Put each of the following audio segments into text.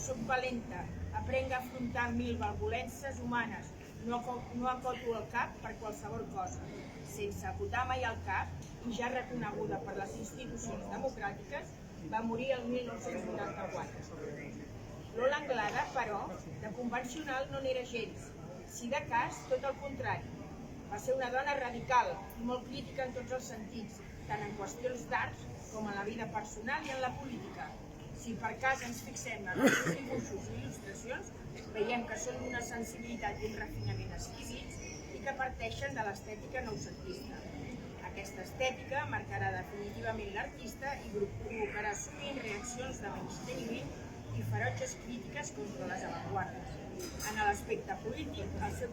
soc valenta, aprenc a afrontar 1000 valvolences humanes, no acoto el cap per qualsevol cosa, sense acotar mai el cap, i ja reconeguda per les institucions democràtiques, va morir el 1984. Lola Anglada, però, de convencional no n'era gens, si de cas, tot el contrari. Va ser una dona radical i molt crítica en tots els sentits, tant en qüestions d'art com en la vida personal i en la política. Si per cas ens fixem en els seus dibuixos i il·lustracions, veiem que són d'una sensibilitat i un refinament exquisits i que parteixen de l'estètica noucentista. Aquesta estètica marcarà definitivament l'artista i provocarà sovint reaccions de menysteniment i ferotges crítiques contra les avantguardes. En l'aspecte polític, el seu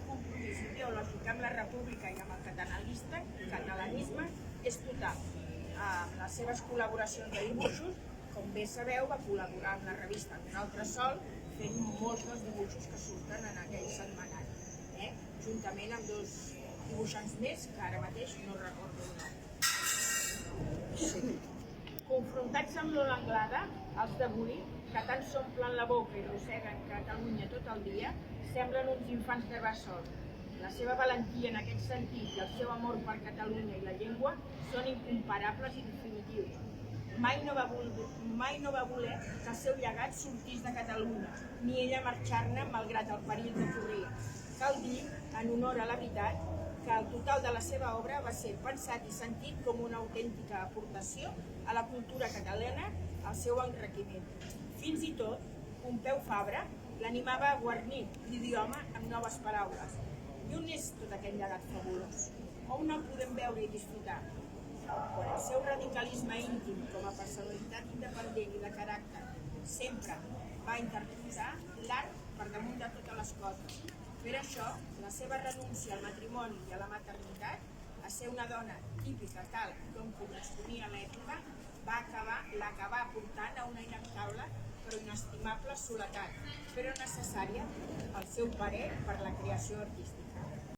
compromís ideològic amb la república i amb el catalanisme és total. Amb les seves col·laboracions de dibuixos, com bé sabeu, va col·laborar amb la revista Un altre sol, fent molts dels dibuixos que surten en aquell setmanari, juntament amb 2 dibuixants més, que ara mateix no recordo el nom. Confrontats amb Lola Anglada, els d'avui, que tant s'omplen la boca i rosseguen Catalunya tot el dia, semblen uns infants de bressol. La seva valentia en aquest sentit i el seu amor per Catalunya i la llengua són incomparables i definitius. Mai no va voler que el seu llegat sortís de Catalunya, ni ella marxar-ne malgrat el perill que corria. Cal dir, en honor a la veritat, que el total de la seva obra va ser pensat i sentit com una autèntica aportació a la cultura catalana, al seu enriquiment. Fins i tot, Pompeu Fabra l'animava a guarnir l'idioma amb noves paraules. I on és tot aquest llegat fabulós? On el podem veure i disfrutar? Quan el seu radicalisme íntim com a personalitat independent i de caràcter sempre va interposar l'art per damunt de totes les coses. Per això, la seva renúncia al matrimoni i a la maternitat, a ser una dona típica tal com corresponia a l'època, l'acabà portant a una inevitable però inestimable soledat, però necessària, al seu parer, per la creació artística.